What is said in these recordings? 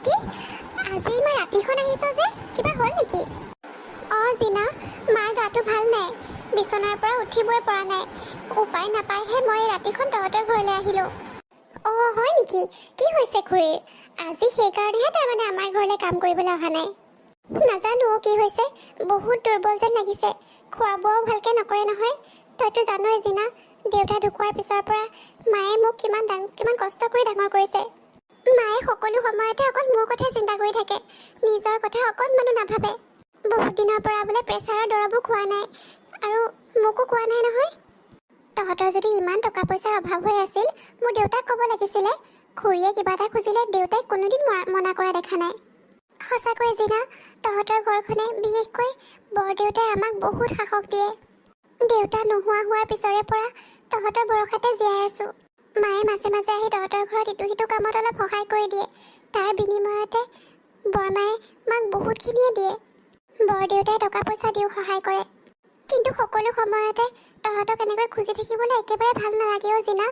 জোনাকী, আজি ইমান ৰাতিখন আহিছ যে, কিবা হ'ল নেকি? জিনা, মাৰ গাটো ভাল নাই। বিচনাৰ পৰা উঠিবই পৰা নাই। উপায় নাপায়হে মই ৰাতিখন তহঁতৰ ঘৰলৈ আহিলোঁ। হয় নেকি? কি হৈছে খুৰীৰ? আজি সেইকাৰণেহে তাৰমানে আমাৰ ঘৰলৈ কাম কৰিবলৈ অহা নাই। নাজানো কি হৈছে, বহুত দুৰ্বল যেন লাগিছে। খোৱা বোৱাও ভালকৈ নকৰে নহয়। তইতো জানই জিনা, দেউতা ঢুকোৱাৰ পিছৰ পৰা মায়ে মোক কিমান কষ্ট কৰি ডাঙৰ কৰিছে। মায়ে সকলো সময়তে অকল মোৰ কথা চিন্তা কৰি থাকে, নিজৰ কথা অকণমানো নাভাবে। বহুত দিনৰ পৰা বোলে প্ৰেছাৰৰ দৰৱো খোৱা নাই, আৰু মোকো কোৱা নাই নহয়। তহঁতৰ যদি ইমান টকা পইচাৰ অভাৱ হৈ আছিল, মোৰ দেউতাক ক'ব লাগিছিলে। খুৰীয়ে কিবা এটা খুজিলে দেউতাই কোনোদিন মনা কৰা দেখা নাই। সঁচাকৈ জিনা, তহঁতৰ ঘৰখনে, বিশেষকৈ বৰদেউতাই আমাক বহুত সাহস দিয়ে। দেউতা নোহোৱা হোৱাৰ পিছৰে পৰা তহঁতৰ ভৰসাতে জীয়াই আছোঁ। মায়ে মাজে মাজে আহি তহঁতৰ ঘৰত ইটো সিটো কামত অলপ সহায় কৰি দিয়ে। তাৰ বিনিময়তে বৰমায়ে মাক বহুতখিনিয়ে দিয়ে। বৰদেউতাই টকা পইচা দিও সহায় কৰে। কিন্তু সকলো সময়তে তহঁতক এনেকৈ খুজি থাকিবলৈ একেবাৰে ভাল নালাগেও জিনা।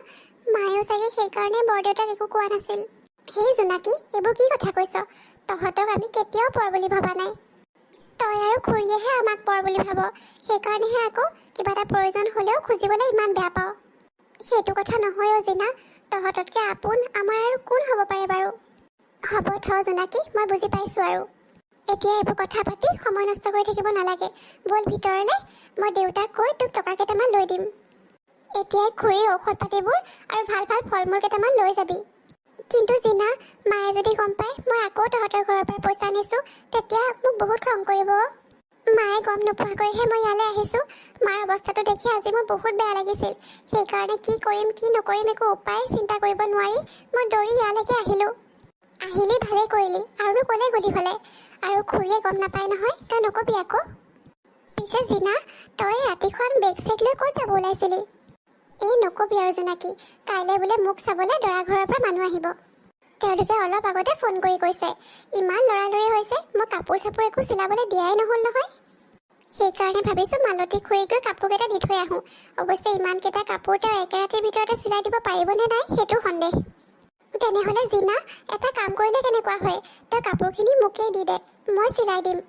মায়েও চাগে সেইকাৰণে বৰদেউতাক একো কোৱা নাছিল। সেই জোনাকী, এইবোৰ কি কথা কৈছ? তহঁতক আমি কেতিয়াও পৰ বুলি ভবা নাই। তই আৰু খুৰীয়েহে আমাক পৰ বুলি ভাব। সেইকাৰণেহে আকৌ কিবা এটা প্ৰয়োজন হ'লেও খুজিবলৈ ইমান বেয়া পাওঁ। সেইটো কথা নহয়ও জিনা, তহঁততকৈ আপোন আমাৰ আৰু কোন হ'ব পাৰে বাৰু? হ'ব জোনাকী, মই বুজি পাইছোঁ আৰু। এতিয়া এইবোৰ কথা পাতি সময় নষ্ট কৰি থাকিব নালাগে। ব'ল ভিতৰলৈ, মই দেউতাক কৈ তোক টকা কেইটামান লৈ দিম। এতিয়াই খুৰীৰ ঔষধ পাতিবোৰ আৰু ভাল ভাল ফল মূল কেইটামান লৈ যাবি। কিন্তু জিনা, মায়ে যদি গম পায় মই আকৌ তহঁতৰ ঘৰৰ পৰা পইচা আনিছোঁ, তেতিয়া মোক বহুত খং কৰিব। মায়ে গম নোপোৱাকৈহে মই ইয়ালৈ আহিছোঁ। মাৰ অৱস্থাটো দেখি আজি মোৰ বহুত বেয়া লাগিছিল। সেইকাৰণে কি কৰিম কি নকৰিম একো উপায় চিন্তা কৰিব নোৱাৰি মই দৌৰি ইয়ালৈকে আহিলোঁ। আহিলি ভালেই কৰিলি, আৰুনো ক'লে গলি হ'লে। আৰু খুৰীয়ে গম নাপায় নহয়, তই নকবি আকৌ। পিছে জিনা, তই ৰাতিখন বেগ চেগ লৈ ক'ত যাব ওলাইছিলি? নকবি আৰু জোনাকী, কাইলৈ বোলে মোক চাবলৈ দৰা ঘৰৰ পৰা মানুহ আহিব। তেওঁলোকে অলপ আগতে ফোন কৰি কৈছে, ইমান লৰালৰি হৈছে, মই কাপোৰ চাপোৰ একো চিলাবলৈ দিয়াই নহ'ল নহয়। সেইকাৰণে ভাবিছোঁ মালতী খুৰীক গৈ কাপোৰকেইটা দি থৈ আহোঁ। অৱশ্যে ইমানকেইটা কাপোৰ তেওঁ একে ৰাতিৰ ভিতৰতে চিলাই দিব পাৰিবনে নাই সেইটো সন্দেহ। তেনেহ'লে জিনা, এটা কাম কৰিলে কেনেকুৱা হয়? তই কাপোৰখিনি মোকেই দি দে, মই চিলাই দিম।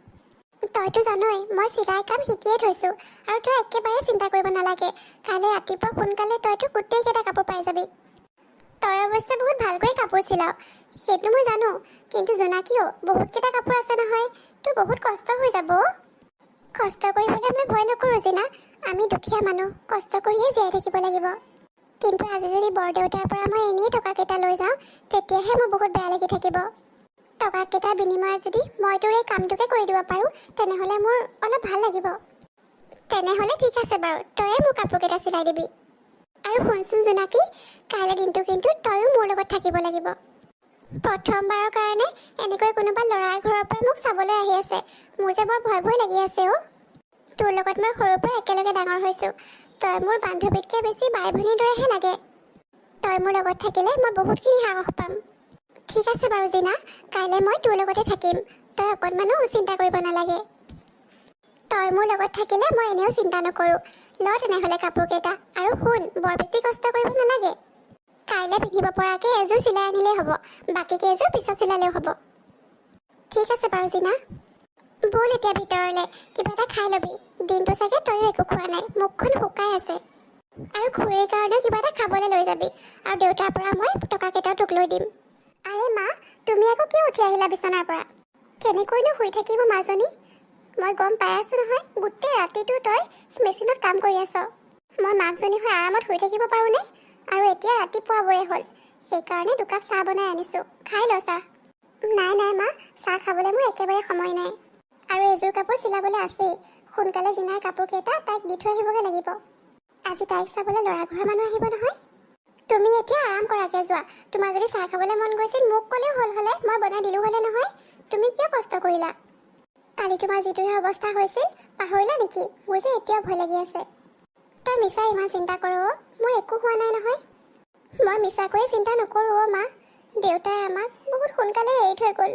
তইতো জানই মই চিলাই কাম শিকিয়ে থৈছোঁ, আৰু তই একেবাৰে চিন্তা কৰিব নালাগে। কাইলৈ ৰাতিপুৱা সোনকালে তইতো গোটেইকেইটা কাপোৰ পাই যাবি। তই অৱশ্যে বহুত ভালকৈ কাপোৰ চিলাও, সেইটো মই জানো। কিন্তু জোনাকীও, বহুতকেইটা কাপোৰ আছে নহয়, তোৰ বহুত কষ্ট হৈ যাব। কষ্ট কৰিবলৈ মই ভয় নকৰোঁ জিনা। আমি দুখীয়া মানুহ, কষ্ট কৰিয়ে জীয়াই থাকিব লাগিব। কিন্তু আজি যদি বৰদেউতাৰ পৰা মই এনেই টকাকেইটা লৈ যাওঁ, তেতিয়াহে মোৰ বহুত বেয়া লাগি থাকিব। টকাকেইটাৰ বিনিময়ত যদি মই তোৰ এই কামটোকে কৰি দিব পাৰোঁ, তেনেহ'লে মোৰ অলপ ভাল লাগিব। তেনেহ'লে ঠিক আছে বাৰু, তয়ে মোৰ কাপোৰকেইটা চিলাই দিবি। আৰু শুনচোন জোনাকী, কাইলৈ দিনটো কিন্তু তয়ো মোৰ লগত থাকিব লাগিব। প্ৰথমবাৰৰ কাৰণে এনেকৈ কোনোবা ল'ৰাৰ ঘৰৰ পৰা মোক চাবলৈ আহি আছে। মোৰ যে বৰ ভয় ভয় লাগি আছে অ'। তোৰ লগত মই সৰুৰ পৰা একেলগে ডাঙৰ হৈছোঁ। তই মোৰ বান্ধৱীতকৈ বেছি বাই ভনীৰ দৰেহে লাগে। তই মোৰ লগত থাকিলে মই বহুতখিনি সাহস পাম। ঠিক আছে বাৰু জিনা, কাইলৈ মই তোৰ লগতে থাকিম। তই অকণমানো চিন্তা কৰিব নালাগে। তই মোৰ লগত থাকিলে মই এনেও চিন্তা নকৰোঁ। ল তেনেহ'লে কাপোৰকেইটা, আৰু শুন, বৰ বেছি কষ্ট কৰিব নালাগে। কাইলৈ পিন্ধিব পৰাকৈ এযোৰ চিলাই আনিলেই হ'ব, বাকী কেইযোৰ পিছত চিলালেও হ'ব। ঠিক আছে বাৰু জিনা। ব'ল এতিয়া ভিতৰলৈ, কিবা এটা খাই ল'বি। দিনটো চাগে তয়ো একো খোৱা নাই, মুখখন শুকাই আছে। আৰু খুৰীৰ কাৰণেও কিবা এটা খাবলৈ লৈ যাবি, আৰু দেউতাৰ পৰা মই টকাকেইটাও তোক লৈ দিম। আৰে মা, তুমি আকৌ কিয় উঠি আহিলা বিচনাৰ পৰা? কেনেকৈনো শুই থাকিব মাজনী? মই গম পাই আছোঁ নহয়, গোটেই ৰাতিটো তই মেচিনত কাম কৰি আছ। মই মাকজনী হৈ আৰামত শুই থাকিব পাৰোঁনে? আৰু এতিয়া ৰাতিপুৱাবোৰে হ'ল, সেইকাৰণে দুকাপ চাহ বনাই আনিছোঁ, খাই ল চাহ। নাই মা, চাহ খাবলৈ মোৰ একেবাৰে সময় নাই। আৰু এযোৰ কাপোৰ চিলাবলৈ আছেই। সোনকালে জিনাৰ কাপোৰকেইটা তাইক দি থৈ আহিবগৈ লাগিব। আজি তাইক চাবলৈ ল'ৰা ঘৰৰ মানুহ আহিব নহয়। তুমি এতিয়া আৰাম কৰাকৈ যোৱা। তোমাৰ যদি চাহ খাবলৈ মন গৈছিল মোক ক'লেও হ'ল হ'লে, মই বনাই দিলোঁ হ'লে নহয়। তুমি কিয় কষ্ট কৰিলা? কালি তোমাৰ যিটোহে অৱস্থা হৈছিল, পাহৰিলা নেকি? মোৰ যে এতিয়াও ভয় লাগি আছে। তই মিছাই ইমান চিন্তা কৰ অ', মোৰ একো হোৱা নাই নহয়। মই মিছাকৈয়ে চিন্তা নকৰোঁ অ' মা। দেউতাই আমাক বহুত সোনকালে এৰি থৈ গ'ল।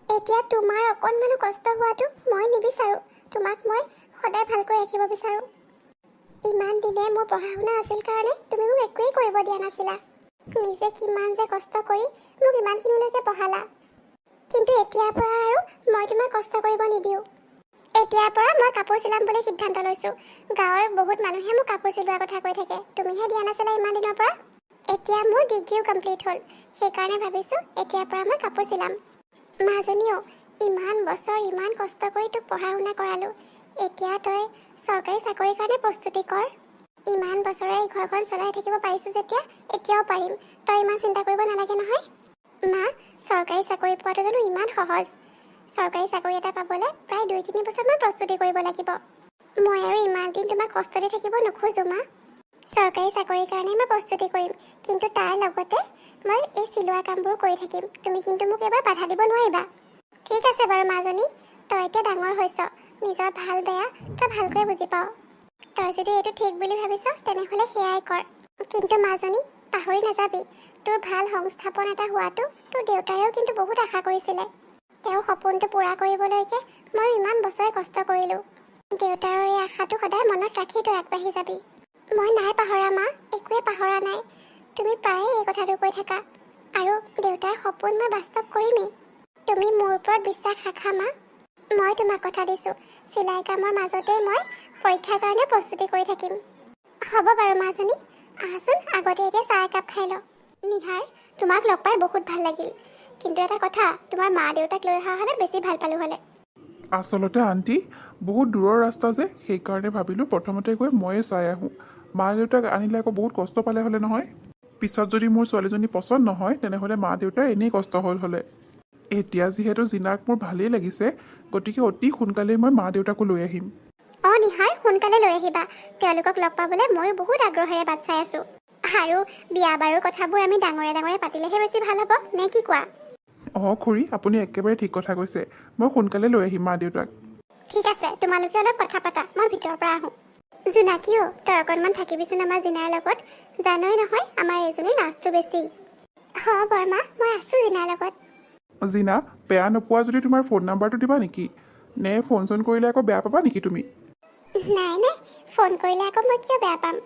এতিয়া তোমাৰ অকণমানো কষ্ট হোৱাটো মই নিবিচাৰোঁ। তোমাক মই সদায় ভালকৈ ৰাখিব বিচাৰোঁ। ইমান দিনে মোৰ পঢ়া শুনা আছিল কাৰণে তুমি মোক একোৱেই কৰিব দিয়া নাছিলা। নিজে কিমান যে কষ্ট কৰি মোক ইমানখিনিলৈকে পঢ়ালা। কিন্তু এতিয়াৰ পৰা আৰু মই তোমাক কষ্ট কৰিব নিদিওঁ। এতিয়াৰ পৰা মই কাপোৰ চিলাম বুলি সিদ্ধান্ত লৈছোঁ। গাঁৱৰ বহুত মানুহে মোক কাপোৰ চিলোৱাৰ কথা কৈ থাকে, তুমিহে দিয়া নাছিলা ইমান দিনৰ পৰা। এতিয়া মোৰ ডিগ্ৰীও কমপ্লিট হ'ল, সেইকাৰণে ভাবিছোঁ এতিয়াৰ পৰা মই কাপোৰ চিলাম। মাজনীও, ইমান বছৰ ইমান কষ্ট কৰি তোক পঢ়া শুনা কৰালোঁ, এতিয়া তই চৰকাৰী চাকৰিৰ কাৰণে প্ৰস্তুতি কৰ। ইমান বছৰে এই ঘৰখন চলাই থাকিব পাৰিছোঁ যেতিয়া এতিয়াও পাৰিম, তই ইমান চিন্তা কৰিব নালাগে নহয়। মা, চৰকাৰী চাকৰি পোৱাটো জানো ইমান সহজ? চৰকাৰী চাকৰি এটা পাবলৈ প্ৰায় 2-3 বছৰমান প্ৰস্তুতি কৰিব লাগিব। মই আৰু ইমান দিন তোমাক কষ্ট দি থাকিব নোখোজোঁ মা। চৰকাৰী চাকৰিৰ কাৰণে মই প্ৰস্তুতি কৰিম, কিন্তু তাৰ লগতে মই এই চিলোৱা কামবোৰ কৰি থাকিম। তুমি কিন্তু মোক এবাৰ বাধা দিব নোৱাৰিবা। ঠিক আছে বাৰু মাজনী, তই এতিয়া ডাঙৰ হৈছ, নিজৰ ভাল বেয়া তই ভালকৈ বুজি পাওঁ। তই যদি এইটো ঠিক বুলি ভাবিছ তেনেহ'লে সেয়াই কৰ। কিন্তু মাজনী, পাহৰি নাযাবি, তোৰ ভাল সংস্থাপন এটা হোৱাটো তোৰ দেউতাৰেও কিন্তু বহুত আশা কৰিছিলে। তেওঁৰ সপোনটো পূৰা কৰিবলৈকে মই ইমান বছৰে কষ্ট কৰিলোঁ। দেউতাৰৰ এই আশাটো সদায় মনত ৰাখি তই আগবাঢ়ি যাবি। মই নাই পাহৰা মা, একোৱে পাহৰা নাই। তুমি প্ৰায়ে এই কথাটো কৈ থাকা, আৰু দেউতাৰ সপোন মই বাস্তৱ কৰিমেই। তুমি মোৰ ওপৰত বিশ্বাস ৰাখা মা। মই তোমাক কথা দিছোঁ, চিলাই কামৰ মাজতেই মই পৰীক্ষাৰ কাৰণে প্ৰস্তুতি কৰি থাকিম। হ'ব বাৰু মাজনী, আহাচোন আগতে এতিয়া চাহ একাপ খাই ল। নিহাৰ, তোমাক লগ পাই বহুত ভাল লাগিল, কিন্তু এটা কথা, তোমাৰ মা দেউতাক লৈ অহা হ'লে বেছি ভাল পালোঁ হ'লে। আচলতে আণ্টি, বহুত দূৰৰ ৰাস্তা যে, সেইকাৰণে ভাবিলোঁ প্ৰথমতে গৈ ময়ে চাই আহোঁ। মা দেউতাক আনিলে আকৌ বহুত কষ্ট পালে হ'লে নহয়। পিছত যদি মোৰ ছোৱালীজনী পচন্দ নহয় তেনেহ'লে মা দেউতাৰ এনেই কষ্ট হ'ল হ'লে। এতিয়া যিহেতু জিনাক মোৰ ভালেই লাগিছে, গতিকে অতি সোনকালেই মই মা দেউতাকো লৈ আহিম। অঁ নিহাৰ, সোনকালে লৈ আহিবা। তেওঁলোকক লগ পাবলৈ ময়ো বহুত আগ্ৰহেৰে বাট চাই আছোঁ। আৰু বিয়া বাৰুৰ কথাবোৰ আমি ডাঙৰে ডাঙৰে পাতিলেহে বেছি ভাল হ'ব, নে কি কোৱা? অঁ খুৰী, আপুনি একেবাৰে ঠিক কথা কৈছে। মই সোনকালে লৈ আহিম মা দেউতাক। ঠিক আছে, তোমালোকে অলপ কথা পাতা, মই ভিতৰৰ পৰা আহোঁ। জোনাকীও, তই অকণমান থাকিবিচোন আমাৰ জিনাৰ লগত। জানই নহয় আমাৰ এজনী লাজটো বেছি। অঁ বৰমা, মই আছোঁ জিনাৰ লগত। জিনা, বেয়া নোপোৱা যদি তোমাৰ ফোন নাম্বাৰটো দিবা নেকি? নে ফোন চোন কৰিলে আকৌ বেয়া পাবা নেকি তুমি? নাই নাই, ফোন কৰিলে আকৌ মই কিয় বেয়া পাম,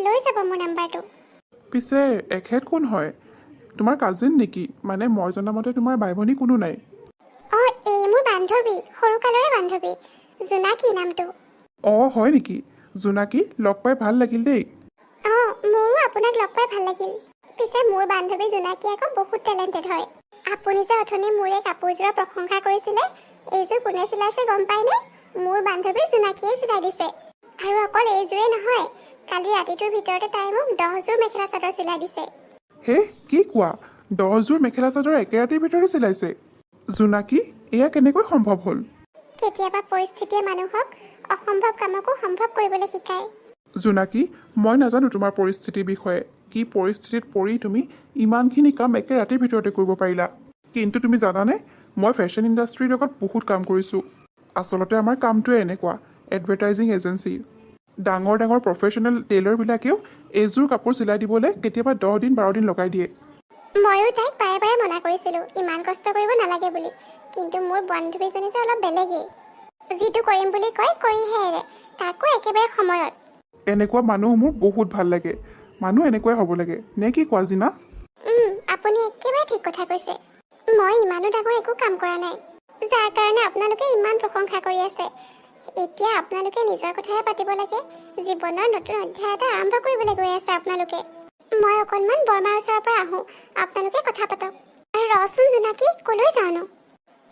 লৈ যাব মোৰ নাম্বাৰটো। পিছে এখেত কোন হয়? তোমাৰ কাজিন নেকি? মানে মই জনামতে তোমাৰ বাই ভনী কোনো নাই। অঁ, এই মোৰ বান্ধৱী, সৰুকালৰে বান্ধৱী, জোনাকী নামটো। অঁ হয় নেকি? জোনাকী, লগ পাই ভাল লাগিল দেই। অঁ, মোৰো আপোনাক লগ পাই ভাল লাগিল। পিছে মোৰ বান্ধৱী জোনাকী আকৌ বহুত টেলেণ্টেড হয়। আপুনি যে অথনি মোৰ এই কাপোৰযোৰৰ প্ৰশংসা কৰিছিলে, এইযোৰ কোনে চিলাইছে গম পায়নে? মোৰ বান্ধৱী জোনাকীয়ে চিলাই দিছে। আৰু অকল এইযোৰেই নহয়, কালি ৰাতিটোৰ ভিতৰতে তাই মোক 10যোৰ মেখেলা চাদৰ চিলাই দিছে। হে, কি কোৱা? 10যোৰ মেখেলা চাদৰ একে ৰাতিৰ ভিতৰতে চিলাইছে? জোনাকী, এয়া কেনেকৈ সম্ভৱ হ'ল? কেতিয়াবা পৰিস্থিতিয়ে মানুহক অসম্ভৱ কামকো সম্ভৱ কৰিবলৈ শিকায়। জোনাকী, মই নাজানো তোমাৰ পৰিস্থিতিৰ বিষয়ে। কি পৰিস্থিতিত পৰি তুমি ইমানখিনি কাম একে ৰাতিৰ ভিতৰতে কৰিব পাৰিলা। কিন্তু তুমি জানানে, মই ফেশ্বন ইণ্ডাষ্ট্ৰীৰ লগত বহুত কাম কৰিছোঁ। আচলতে আমাৰ কামটোৱে এনেকুৱা, এডভাৰটাইজিং এজেঞ্চি। ডাঙৰ ডাঙৰ প্ৰফেশ্যনেল টেইলৰবিলাকেও এইযোৰ কাপোৰ চিলাই দিবলৈ কেতিয়াবা 10 দিন 12 দিন লগাই দিয়ে। ময়ো তাইক বাৰে বাৰে মনা কৰিছিলোঁ ইমান কষ্ট কৰিব নালাগে বুলি, কিন্তু মোৰ বান্ধৱীজনী যে অলপ বেলেগেই। যিটো কৰিম বুলি কয় কৰিহে এৰে, তাকো একেবাৰে সময়ত। এনেকুৱা মানুহ মোৰ বহুত ভাল লাগে। মানুহ এনেকুৱাই হ'ব লাগে, নে কি কোৱা জিনা? আপুনি একেবাৰে ঠিক কথা কৈছে। মই ইমানো ডাঙৰ একো কাম কৰা নাই, যাৰ কাৰণে আপোনালোকে ইমান প্ৰশংসা কৰি আছে। এতিয়া আপোনালোকে নিজৰ কথাহে পাতিব লাগে। জীৱনৰ নতুন অধ্যায় এটা আৰম্ভ কৰিবলৈ গৈ আছে আপোনালোকে। মই অকণমান বৰমাৰ ওচৰৰ পৰা আহোঁ, আপোনালোকে কথা পাতক। ৰচোন জোনাকী, ক'লৈ যাওঁনো?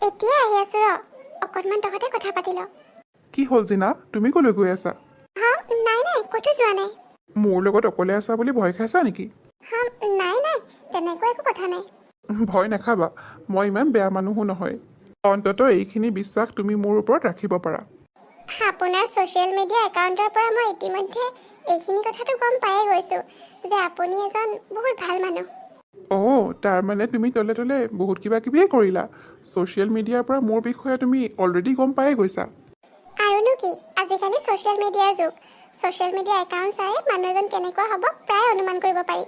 এতিয়া আহি আছোঁ ৰ, অকণমান তহঁতে কথা পাতি ল। কি হ'ল জিনা, তুমি ক'লৈ গৈ আছা? নাই নাই, ক'তো যোৱা নাই। মোৰ লগত অকলে আছা বুলি ভয় খাইছা নেকি? নাই নাই, তেনেকুৱা একো কথা নাই। ভয় নাখাবা, মই ইমান বেয়া মানুহো নহয়। অন্তত এইখিনি বিশ্বাস তুমি মোৰ ওপৰত ৰাখিব পাৰা। আপোনাৰ ছ'চিয়েল মিডিয়া একাউণ্টৰ পৰা মই ইতিমধ্যে এইখিনি কথাটো গম পায়ে গৈছোঁ যে আপুনি এজন বহুত ভাল মানুহ। অঁ, তাৰমানে তুমি তলে তলে বহুত কিবা কিবিয়ে কৰিলা। ছ'চিয়েল মিডিয়াৰ পৰা মোৰ বিষয়ে তুমি অলৰেডি গম পায়ে গৈছা। আৰুনো কি, আজিকালি ছ'চিয়েল মিডিয়াৰ যুগ। ছ'চিয়েল মিডিয়া একাউণ্ট চাই মানুহ এজন কেনেকুৱা হ'ব প্ৰায় অনুমান কৰিব পাৰি।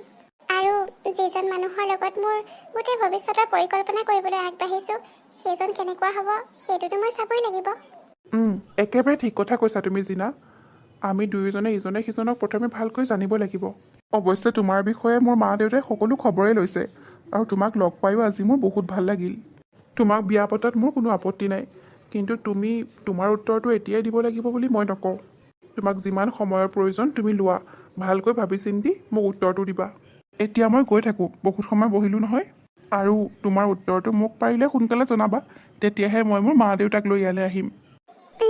আৰু যিজন মানুহৰ লগত মোৰ গোটেই ভৱিষ্যতৰ পৰিকল্পনা কৰিবলৈ আগবাঢ়িছোঁ, সেইজন কেনেকুৱা হ'ব সেইটোতো মই চাবই লাগিব। একেবাৰে ঠিক কথা কৈছা তুমি জিনা। আমি দুয়োজনে ইজনে সিজনক প্ৰথমে ভালকৈ জানিব লাগিব। অৱশ্যে তোমাৰ বিষয়ে মোৰ মা দেউতাই সকলো খবৰেই লৈছে, আৰু তোমাক লগ পায়ো আজি মোৰ বহুত ভাল লাগিল। তোমাক বিয়া পতাত মোৰ কোনো আপত্তি নাই, কিন্তু তুমি তোমাৰ উত্তৰটো এতিয়াই দিব লাগিব বুলি মই নকওঁ। তোমাক যিমান সময়ৰ প্ৰয়োজন তুমি লোৱা, ভালকৈ ভাবি চিন্তি মোক উত্তৰটো দিবা। এতিয়া মই গৈ থাকোঁ, বহুত সময় বহিলোঁ নহয়। আৰু তোমাৰ উত্তৰটো মোক পাৰিলে সোনকালে জনাবা, তেতিয়াহে মই মোৰ মা দেউতাক লৈ ইয়ালৈ আহিম।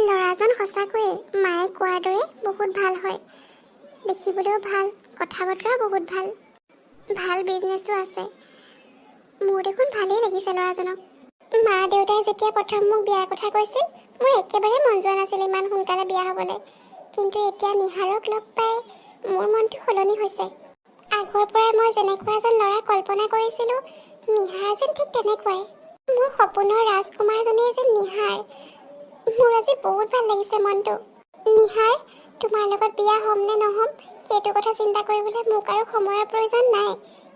ল'ৰাজন সঁচাকৈয়ে মায়ে কোৱাৰ দৰে বহুত ভাল হয়। দেখিবলৈও ভাল, কথা বতৰাও বহুত ভাল, ভাল বিজনেছো আছে। মোৰ দেখোন ভালেই লাগিছে ল'ৰাজনক। মা দেউতাই যেতিয়া প্ৰথম মোক বিয়াৰ কথা কৈছিল, মোৰ একেবাৰে মন যোৱা নাছিল ইমান সোনকালে বিয়া হ'বলৈ। কিন্তু এতিয়া নিহাৰক লগ পাই মোৰ মনটো সলনি হৈছে। আগৰ পৰাই মই যেনেকুৱা এজন ল'ৰা কল্পনা কৰিছিলোঁ, নিহাৰ যেন ঠিক তেনেকুৱাই। মোৰ সপোনৰ ৰাজকুমাৰজনেই যেন নিহাৰ। মোৰ আজি বহুত ভাল লাগিছে মনটো। নিহাৰ, তোমাৰ লগত বিয়া হ'ম নে নহ'ম সেইটো কথা চিন্তা কৰিবলৈ মোক আৰু সময়ৰ প্ৰয়োজন নাই।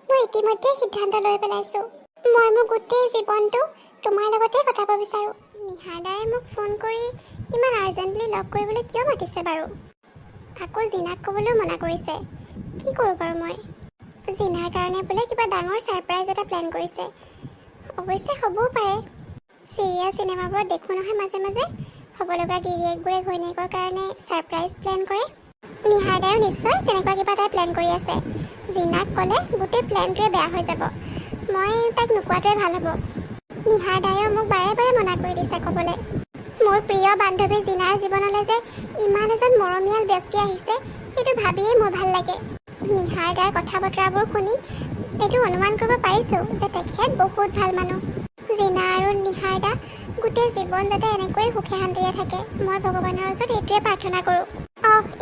মই ইতিমধ্যে সিদ্ধান্ত লৈ পেলাইছোঁ। মই মোৰ গোটেই জীৱনটো তোমাৰ লগতে কটাব বিচাৰোঁ। নিহাৰ দাই মোক ফোন কৰি ইমান আৰ্জেণ্টলি লগ কৰিবলৈ কিয় মাতিছে বাৰু? আকৌ জিনাক ক'বলৈও মনা কৰিছে। কি কৰোঁ বাৰু মই? জিনাৰ কাৰণে বোলে কিবা ডাঙৰ ছাৰপ্ৰাইজ এটা প্লেন কৰিছে। অৱশ্যে হ'বও পাৰে। চিৰিয়েল চিনেমাবোৰত দেখোঁ নহয় মাজে মাজে, হ'ব লগা গিৰিয়েকবোৰে ঘৈণীয়েকৰ কাৰণে ছাৰপ্ৰাইজ প্লেন কৰে। নিহাৰ দায়ো নিশ্চয় তেনেকুৱা কিবা এটা প্লেন কৰি আছে। জিনাক ক'লে গোটেই প্লেনটোৱে বেয়া হৈ যাব। মই তাইক নোকোৱাটোৱে ভাল হ'ব। নিহাৰ দায়ো মোক বাৰে বাৰে মনা কৰি দিছে ক'বলৈ। মোৰ প্ৰিয় বান্ধৱী জিনাৰ জীৱনলৈ যে ইমান এজন মৰমীয়াল ব্যক্তি আহিছে, সেইটো ভাবিয়েই মোৰ ভাল লাগে। নিহাৰ দাৰ কথা বতৰাবোৰ শুনি এইটো অনুমান কৰিব পাৰিছোঁ যে তেখেত বহুত ভাল মানুহ। জিনা আৰু নিহাৰ দা গোটেই জীৱন যাতে এনেকৈয়ে সুখে শান্তিৰে থাকে, মই ভগৱানৰ ওচৰত এইটোৱে প্ৰাৰ্থনা কৰোঁ।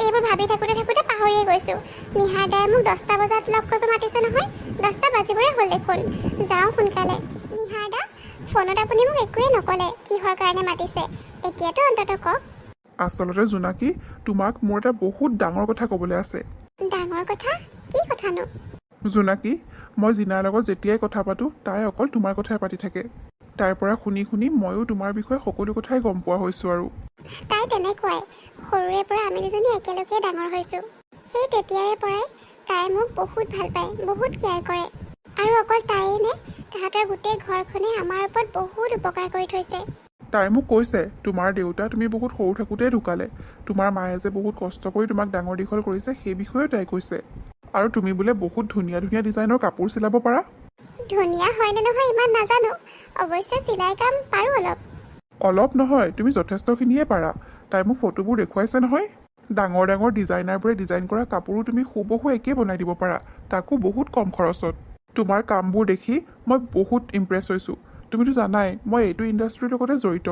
এইবোৰ ভাবি থাকোঁতে পাহৰিয়ে গৈছোঁ। নিহাৰ দাই মোক 10টা বজাত লগ কৰিব মাতিছে নহয়। 10টা বাজিবৰে হ'ল দেখোন। যাওঁ সোনকালে। নিহাৰ দা, ফোনত আপুনি মোক একোৱেই নক'লে কিহৰ কাৰণে মাতিছে, এতিয়াতো অন্ততঃ কওক। আচলতে জোনাকী, তোমাক মোৰ এটা বহুত ডাঙৰ কথা ক'বলৈ আছে। ডাঙৰ কথা? কি কথানো? জোনাকী, মই জিনাৰ লগত যেতিয়াই কথা পাতোঁ তাই অকল তোমাৰ কথাই পাতি থাকে। তাইৰ পৰা শুনি শুনি ময়ো তোমাৰ বিষয়ে সকলো কথাই গম পোৱা হৈছোঁ। আৰু তাই তেনেকুৱাই। সৰুৰে পৰা আমি দুজনী একেলগে ডাঙৰ হৈছোঁ। সেই তেতিয়াৰে পৰাই তাই মোক বহুত ভাল পায়, বহুত কেয়াৰ কৰে। আৰু অকল তাইয়ে নে, তাহাঁতৰ গোটেই ঘৰখনে আমাৰ ওপৰত বহুত উপকাৰ কৰি থৈছে। তাই মোক কৈছে তোমাৰ দেউতা তুমি বহুত সৰু থাকোঁতেই ঢুকালে। তোমাৰ মায়ে যে বহুত কষ্ট কৰি তোমাক ডাঙৰ দীঘল কৰিছে সেই বিষয়েও তাই কৈছে। আৰু তুমি বোলে বহুত ধুনীয়া ধুনীয়া ডিজাইনৰ কাপোৰ চিলাব পাৰা। ধুনীয়া হয় নে নহয় ইমান নাজানো, অৱশ্যে চিলাই কাম পাৰোঁ অলপ। অলপ নহয়, তুমি যথেষ্টখিনিয়ে পাৰা। তাই মোক ফটোবোৰ দেখুৱাইছে নহয়। ডাঙৰ ডাঙৰ ডিজাইনাৰবোৰে ডিজাইন কৰা কাপোৰো তুমি হুবহু একেই বনাই দিব পাৰা, তাকো বহুত কম খৰচত। তোমাৰ কামবোৰ দেখি মই বহুত ইমপ্ৰেছ হৈছোঁ। তুমিতো জানাই মই এইটো ইণ্ডাষ্ট্ৰীৰ লগতে জড়িত।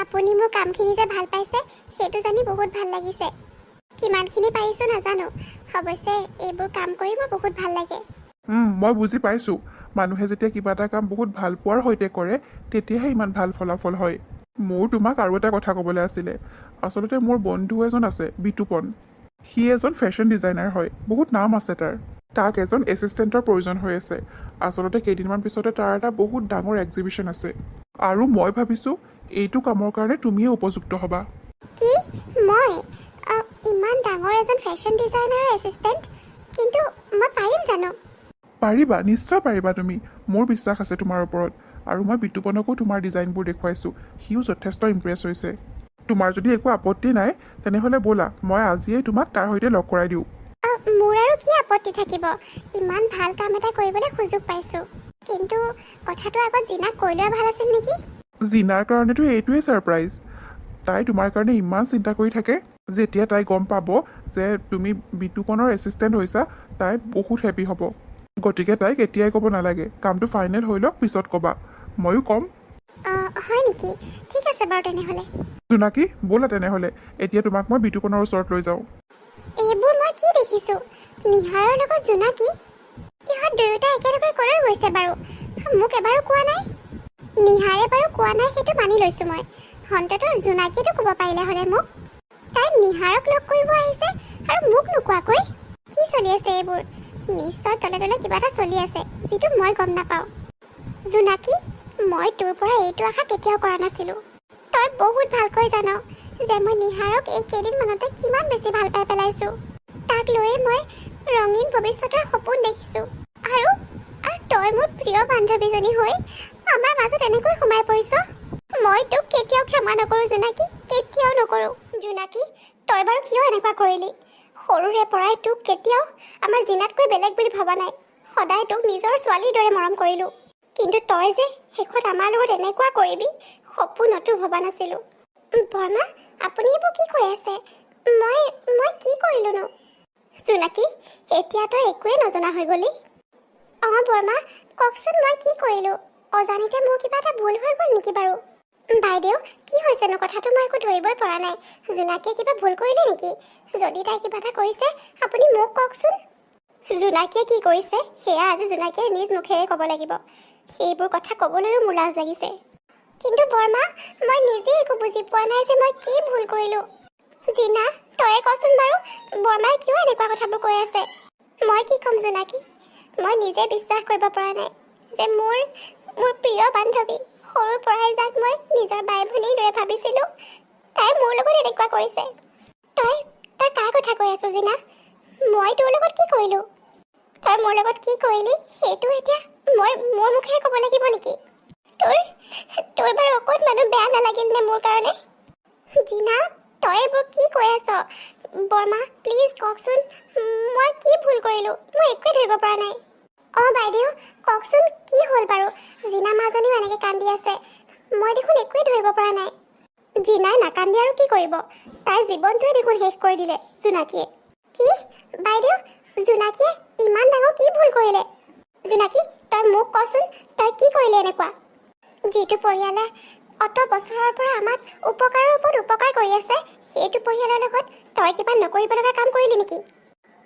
আপুনি মোৰ কামখিনি যে ভাল পাইছে সেইটো জানি বহুত ভাল লাগিছে। কিমানখিনি পাৰিছোঁ নাজানো, অৱশ্যে এইবোৰ কাম কৰি মোৰ বহুত ভাল লাগে। মই বুজি পাইছোঁ। মানুহে যেতিয়া কিবা এটা কাম বহুত ভাল পোৱাৰ সৈতে কৰে তেতিয়াহে ইমান ভাল ফলাফল হয়। মোৰ তোমাক আৰু এটা কথা ক'বলৈ আছিলে। আচলতে মোৰ বন্ধু এজন আছে, বিতুপন। সি এজন ফেশ্বন ডিজাইনাৰ হয়, বহুত নাম আছে তাৰ। তাক এজন এছিষ্টেণ্টৰ প্ৰয়োজন হৈ আছে। আচলতে কেইদিনমান পিছতে তাৰ এটা বহুত ডাঙৰ এক্সিবিশ্যন আছে। আৰু মই ভাবিছোঁ এইটো কামৰ কাৰণে তুমিয়ে উপযুক্ত হ'বা। কি? মই ইমান ডাঙৰ এজন ফেশ্বন ডিজাইনাৰৰ এছিষ্টেণ্ট? কিন্তু মই পাৰিম জানো? পাৰিবা, নিশ্চয় পাৰিবা তুমি। মোৰ বিশ্বাস আছে তোমাৰ ওপৰত। আৰু মই বিতুপনকো তোমাৰ ডিজাইনবোৰ দেখুৱাইছোঁ, সিও যথেষ্ট ইমপ্ৰেছ হৈছে। তোমাৰ যদি একো আপত্তি নাই তেনেহ'লে ব'লা মই আজিয়েই তোমাক তাৰ সৈতে লগ কৰাই দিওঁ। মোৰ আৰু কি আপত্তি থাকিব? ইমান ভাল কাম এটা কৰিবলৈ সুযোগ পাইছোঁ। কিন্তু কথাটো আগত জিনাক কৈ লোৱা ভাল আছিল নেকি? জিনাৰ কাৰণেতো এইটোৱেই ছাৰপ্ৰাইজ। তাই তোমাৰ কাৰণে ইমান চিন্তা কৰি থাকে। যেতিয়া তাই গম পাব যে তুমি বিতুপনৰ এছিষ্টেণ্ট হৈছা, তাই বহুত হেপী হ'ব। গতিকে তাইক এতিয়াই ক'ব নালাগে, কামটো ফাইনেল হৈ লওক পিছত ক'বা। ময়ো ক'ম। হয় নেকি? ঠিক আছে বাৰু তেনেহ'লে। জোনাকী, ব'লা তেনেহ'লে এতিয়া তোমাক মই বিতুপনৰ ওচৰত লৈ যাওঁ। এইবোৰ মই কি দেখিছোঁ? নিহাৰৰ লগত জোনাকী? ইহঁত দুয়োটা একেলগে ক'লৈ গৈছে বাৰু? মোক এবাৰো কোৱা নাই। নিহাৰে বাৰু কোৱা নাই সেইটো মানি লৈছোঁ মই। অন্ততঃ জোনাকীয়েতো ক'ব পাৰিলে হ'লে মোক। তাই নিহাৰক লগ কৰিব আহিছে আৰু মোক নোকোৱাকৈ? কি চলি আছে এইবোৰ? নিশ্চয় তলে তলে কিবা এটা চলি আছে যিটো মই গম নাপাওঁ। জোনাকী, মই তোৰ পৰা এইটো আশা কেতিয়াও কৰা নাছিলোঁ। তই বহুত ভালকৈ জান যে মই নিহাৰক এই কেইদিনমানতে কিমান বেছি ভাল পাই পেলাইছোঁ। তাক লৈয়ে মই ৰঙীন ভৱিষ্যতৰ সপোন দেখিছোঁ। আৰু তই মোৰ প্ৰিয় বান্ধৱীজনী হৈ আমাৰ আমাৰ মাজত এনেকৈ সোমাই পৰিছ মই তোক কেতিয়াও ক্ষমা নকৰোঁ জোনাকী কেতিয়াও নকৰোঁ জোনাকী তই বাৰু কিয় এনেকুৱা কৰিলি সৰুৰে পৰাই তোক কেতিয়াও আমাৰ জিনাতকৈ বেলেগ বুলি ভবা নাই সদায় তোক নিজৰ ছোৱালীৰ দৰে মৰম কৰিলোঁ কিন্তু তই যে শেষত আমাৰ লগত এনেকুৱা কৰিবি সপোনতো ভবা নাছিলোঁ বৰ্মা আপুনি এইবোৰ কি কৈ আছে মই কি কৰিলোনো জোনাকী এতিয়া তই একোৱে নজনা হৈ গলি বৰ্মা কওকচোন মই কি কৰিলোঁ অজানিতে মোৰ কিবা এটা ভুল হৈ গ'ল নেকি বাৰু বাইদেউ কি হৈছেনো কথাটো মই একো ধৰিবই পৰা নাই জোনাকীয়ে কিবা ভুল কৰিলে নেকি যদি তাই কিবা এটা কৰিছে আপুনি মোক কওকচোন জোনাকীয়ে কি কৰিছে সেয়া আজি জোনাকীয়ে নিজ মুখেৰে ক'ব লাগিব সেইবোৰ কথা ক'বলৈও মোৰ লাজ লাগিছে কিন্তু বৰ্মা মই নিজে একো বুজি পোৱা নাই যে মই কি ভুল কৰিলোঁ জিনা তয়ে কচোন বাৰু বৰ্মাই কিয় এনেকুৱা কথাবোৰ কৈ আছে মই কি ক'ম জোনাকী মই নিজে বিশ্বাস কৰিব পৰা নাই যে মোৰ প্ৰিয় বান্ধৱী সৰুৰ পৰাই যাক মই নিজৰ বাই ভনীৰ দৰে ভাবিছিলোঁ তাই মোৰ লগত এনেকুৱা কৰিছে তই কাৰ কথা কৈ আছ জিনা মই তোৰ লগত কি কৰিলোঁ তই মোৰ লগত কি কৰিলি সেইটো এতিয়া মই মোৰ মুখেৰে ক'ব লাগিব নেকি তোৰ বাৰু অকণমানো বেয়া নালাগিল নে মোৰ কাৰণে জিনা তই এইবোৰ কি কৈ আছ বৰ্মা প্লিজ কওকচোন মই কি ভুল কৰিলোঁ মই একোৱে ধৰিব পৰা নাই বাইদেউ কওকচোন কি হ'ল বাৰু জিনা মাজনীও এনেকৈ কান্দি আছে মই দেখোন একোৱে ধৰিব পৰা নাই জিনাই নাকান্দি আৰু কি কৰিব তাইৰ জীৱনটোৱে দেখোন শেষ কৰি দিলে জোনাকীয়ে কি বাইদেউ জোনাকীয়ে ইমান ডাঙৰ কি ভুল কৰিলে জোনাকী তই মোক কচোন তই কি কৰিলি এনেকুৱা যিটো পৰিয়ালে অত বছৰৰ পৰা আমাক উপকাৰৰ ওপৰত উপকাৰ কৰি আছে সেইটো পৰিয়ালৰ লগত তই কিবা নকৰিব লগা কাম কৰিলি নেকি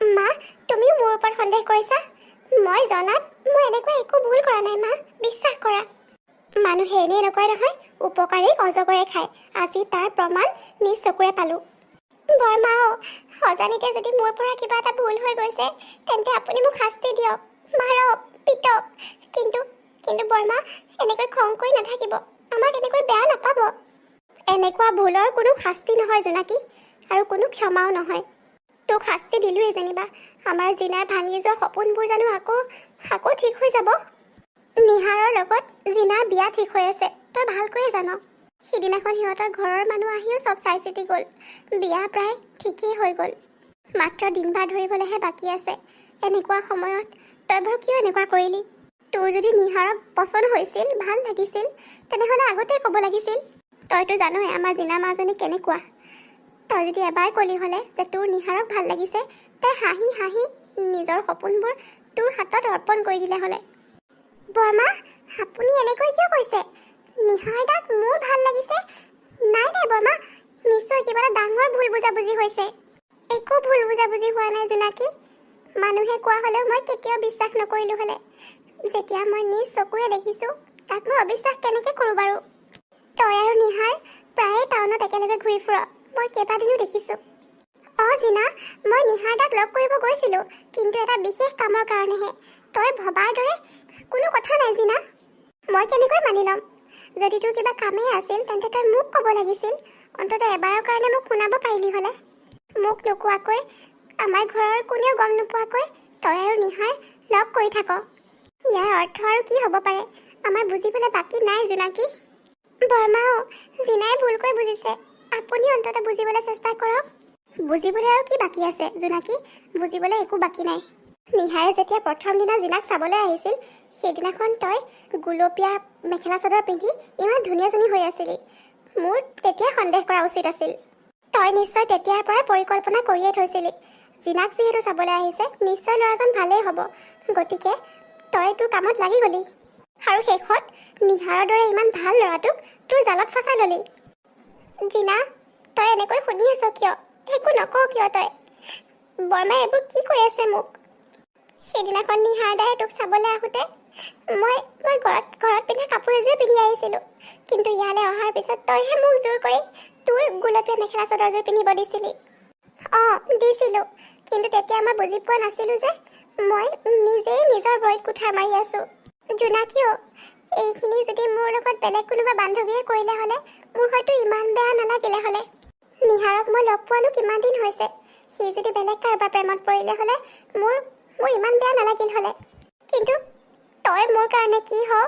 মা তুমিও মোৰ ওপৰত সন্দেহ কৰিছা মই জনাত মই এনেকুৱা একো ভুল কৰা নাই মা বিশ্বাস কৰা মানুহে এনেই নকয় নহয় উপকাৰী অজগৰে খায় আজি তাৰ প্ৰমাণ নিজ চকুৰে পালোঁ বৰ্মা সজানিতে যদি মোৰ পৰা কিবা এটা ভুল হৈ গৈছে তেন্তে আপুনি মোক শাস্তি দিয়ক মাৰক পিটক কিন্তু বৰ্মা এনেকৈ খং কৰি নাথাকিব আমাক এনেকৈ বেয়া নাপাব এনেকুৱা ভুলৰ কোনো শাস্তি নহয় জোনাকী আৰু কোনো ক্ষমাও নহয় তোক শাস্তি দিলোঁৱেই যেনিবা আমাৰ জিনাৰ ভাঙি যোৱা সপোনবোৰ জানো আকৌ ঠিক হৈ যাব নিহাৰৰ লগত জিনাৰ বিয়া ঠিক হৈ আছে তই ভালকৈয়ে জান সিদিনাখন সিহঁতৰ ঘৰৰ মানুহ আহিও চব চাই চিতি গ'ল বিয়া প্ৰায় ঠিকেই হৈ গ'ল মাত্ৰ দিন বাৰ ধৰিবলৈহে বাকী আছে এনেকুৱা সময়ত তই বাৰু কিয় এনেকুৱা কৰিলি তোৰ যদি নিহাৰক পচন্দ হৈছিল ভাল লাগিছিল তেনেহ'লে আগতেই ক'ব লাগিছিল তইতো জানই আমাৰ জিনা মাজনী কেনেকুৱা তই যদি এবাৰ ক'লি হ'লে যে তোৰ নিহাৰক ভাল লাগিছে তই হাঁহি হাঁহি নিজৰ সপোনবোৰ তোৰ হাতত অৰ্পণ কৰি দিলে হ'লে বৰ্মা আপুনি এনেকৈ কিয় কৈছে নিহাৰ দাক মোৰ ভাল লাগিছে নাই বৰ্মা নিশ্চয় কিবা এটা ডাঙৰ ভুল বুজাবুজি হৈছে একো ভুল বুজাবুজি হোৱা নাই জোনাকী মানুহে কোৱা হ'লেও মই কেতিয়াও বিশ্বাস নকৰিলোঁ হ'লে যেতিয়া মই নিজ চকুৰে দেখিছোঁ তাক মই অবিশ্বাস কেনেকৈ কৰোঁ বাৰু তই আৰু নিহাৰ প্ৰায়ে টাউনত একেলগে ঘূৰি ফুৰ মই কেইবাদিনো দেখিছোঁ জিনা মই নিহাৰ দাক লগ কৰিব গৈছিলোঁ কিন্তু এটা বিশেষ কামৰ কাৰণেহে তই ভবাৰ দৰে কোনো কথা নাই জিনা মই কেনেকৈ মানি ল'ম যদি তোৰ কিবা কামেই আছিল তেন্তে তই মোক ক'ব লাগিছিল অন্ততঃ এবাৰৰ কাৰণে মোক শুনাব পাৰিলি হ'লে মোক নোকোৱাকৈ আমাৰ ঘৰৰ কোনেও গম নোপোৱাকৈ তই আৰু নিহাৰ লগ কৰি থাক ইয়াৰ অৰ্থ আৰু কি হ'ব পাৰে আমাৰ বুজিবলৈ বাকী নাই জোনাকী বৰ্মাও জিনাই ভুলকৈ বুজিছে আপুনি অন্ততঃ বুজিবলৈ চেষ্টা কৰক বুজিবলৈ আৰু কি বাকী আছে জোনাকী বুজিবলৈ একো বাকী নাই নিহাৰে যেতিয়া প্ৰথম দিনা জিনাক চাবলৈ আহিছিল সেইদিনাখন তই গুলপীয়া মেখেলা চাদৰ পিন্ধি ইমান ধুনীয়াজনী হৈ আছিলি মোৰ তেতিয়া সন্দেহ কৰা উচিত আছিল তই নিশ্চয় তেতিয়াৰ পৰাই পৰিকল্পনা কৰিয়ে থৈছিলি জিনাক যিহেতু চাবলৈ আহিছে নিশ্চয় ল'ৰাজন ভালেই হ'ব গতিকে তই তোৰ কামত লাগি গ'লি আৰু শেষত নিহাৰৰ দৰে ইমান ভাল ল'ৰাটোক তোৰ জালত ফচাই ল'লি জিনা তই এনেকৈ শুনি আছ কিয় একো নকওঁ কিয় তই বৰ্মাই এইবোৰ কি কৈ আছে মোক সেইদিনাখন নিহাৰ দায়ে তোক চাবলৈ আহোঁতে মই ঘৰত পিন্ধা কাপোৰ এযোৰ পিন্ধি আহিছিলোঁ কিন্তু ইয়ালৈ অহাৰ পিছত তইহে মোক জোৰ কৰি তোৰ গুলপীয়া মেখেলা চাদৰযোৰ পিন্ধিব দিছিলি দিছিলোঁ কিন্তু তেতিয়া মই বুজি পোৱা নাছিলোঁ যে মই নিজেই নিজৰ ভৰিত কুঠাৰ মাৰি আছোঁ জোনাকীও এইখিনি যদি মোৰ লগত বেলেগ কোনোবা বান্ধৱীয়ে কৰিলে হ'লে মোৰ হয়তো ইমান বেয়া নালাগিলে হ'লে নিহাৰক মই লগ পোৱানো কিমান দিন হৈছে সি যদি বেলেগ কাৰোবাৰ প্ৰেমত পৰিলে হ'লে মোৰ ইমান বেয়া নালাগিল হ'লে কিন্তু তই মোৰ কাৰণে কি হ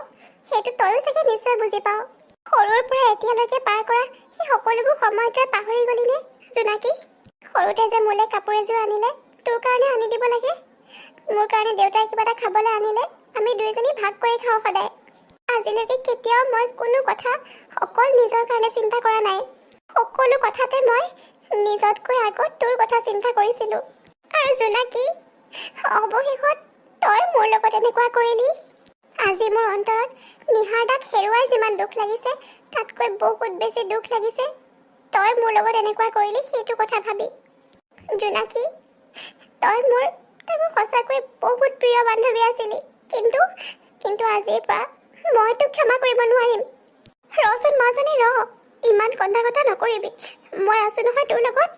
সেইটো তয়ো চাগে নিশ্চয় বুজি পাওঁ। সৰুৰ পৰা এতিয়ালৈকে পাৰ কৰা সেই সকলোবোৰ সময় তই পাহৰি গলি নে জোনাকী? সৰুতে যে মোলৈ কাপোৰ এযোৰ আনিলে তোৰ কাৰণে আনি দিব লাগে, মোৰ কাৰণে দেউতাই কিবা এটা খাবলৈ আনিলে আমি দুয়োজনী ভাগ কৰি খাওঁ সদায়। আজিলৈকে কেতিয়াও মই কোনো কথা অকল নিজৰ কাৰণে চিন্তা কৰা নাই। সকলো কথাতে মই নিজতকৈ আগত তোৰ কথা চিন্তা কৰিছিলোঁ। আৰু জোনাকী, অৱশেষত তই মোৰ লগত এনেকুৱা কৰিলি। আজি মোৰ অন্তৰত নিহাৰ দাক হেৰুৱাই যিমান দুখ লাগিছে তাতকৈ বহুত বেছি দুখ লাগিছে তই মোৰ লগত এনেকুৱা কৰিলি সেইটো কথা ভাবি। জোনাকী, তই মোৰ সঁচাকৈ বহুত প্ৰিয় বান্ধৱী আছিলি, কিন্তু আজিৰ পৰা মই তোক ক্ষমা কৰিব নোৱাৰিম। ৰচোন মাজনী ৰ, ইমান কন্দা কটা নকৰিবি, মই আছো নহয় তোৰ লগত।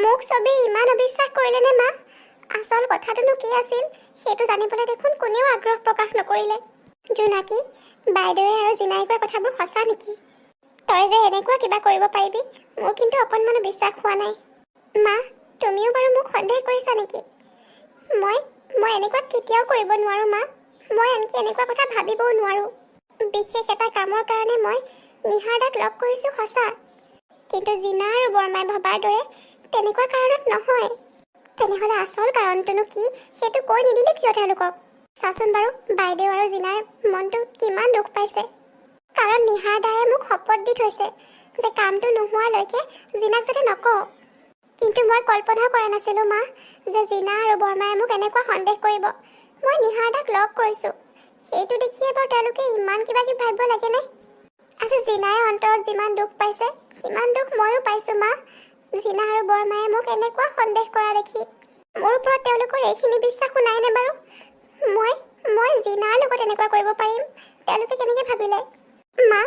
মোক চবেই ইমান অবিশ্বাস কৰিলে নে মা? আচল কথাটোনো কি আছিল সেইটো জানিবলৈ দেখোন কোনেও আগ্ৰহ প্ৰকাশ নকৰিলে। জোনাকী, বাইদেৱে আৰু জিনাই কোৱা কথাবোৰ সঁচা নেকি? তই যে এনেকুৱা কিবা কৰিব পাৰিবি মোৰ কিন্তু অকণমানো বিশ্বাস হোৱা নাই। মা, তুমিও বাৰু মোক সন্দেহ কৰিছা নেকি? মই এনেকুৱা কেতিয়াও কৰিব নোৱাৰোঁ মা। মই আনকি এনেকুৱা কথা ভাবিবও নোৱাৰোঁ। বিশেষ এটা কামৰ কাৰণে মই নিহাৰ দাক লগ কৰিছোঁ সঁচা, কিন্তু জিনা আৰু বৰমাই ভবাৰ দৰে তেনেকুৱা কাৰণত নহয়। তেনেহ'লে আচল কাৰণটোনো কি সেইটো কৈ নিদিলে কিয় তেওঁলোকক? চাচোন বাৰু বাইদেউ আৰু জিনাৰ মনটো কিমান দুখ পাইছে, কাৰণ নিহাৰ দায়ে মোক শপত দি থৈছে যে কামটো নোহোৱালৈকে জিনাক যাতে নকওঁ। কিন্তু মই কল্পনাও কৰা নাছিলোঁ মা যে জিনা আৰু বৰমায়ে মোক এনেকুৱা সন্দেহ কৰিব। মই নিহাৰ দাক লগ কৰিছোঁ, সেইটো দেখিয়ে বাৰু তেওঁলোকে ইমান কিবা কিবি ভাবিব লাগেনে? আজি জিনাই অন্তৰত যিমান দুখ পাইছে সিমান দুখ ময়ো পাইছোঁ মা। জিনা আৰু বৰমায়ে মোক এনেকুৱা সন্দেহ কৰা দেখি মোৰ ওপৰত তেওঁলোকৰ এইখিনি বিশ্বাসো নাইনে বাৰু? মই জিনাৰ লগত এনেকুৱা কৰিব পাৰিম তেওঁলোকে কেনেকৈ ভাবিলে? মা,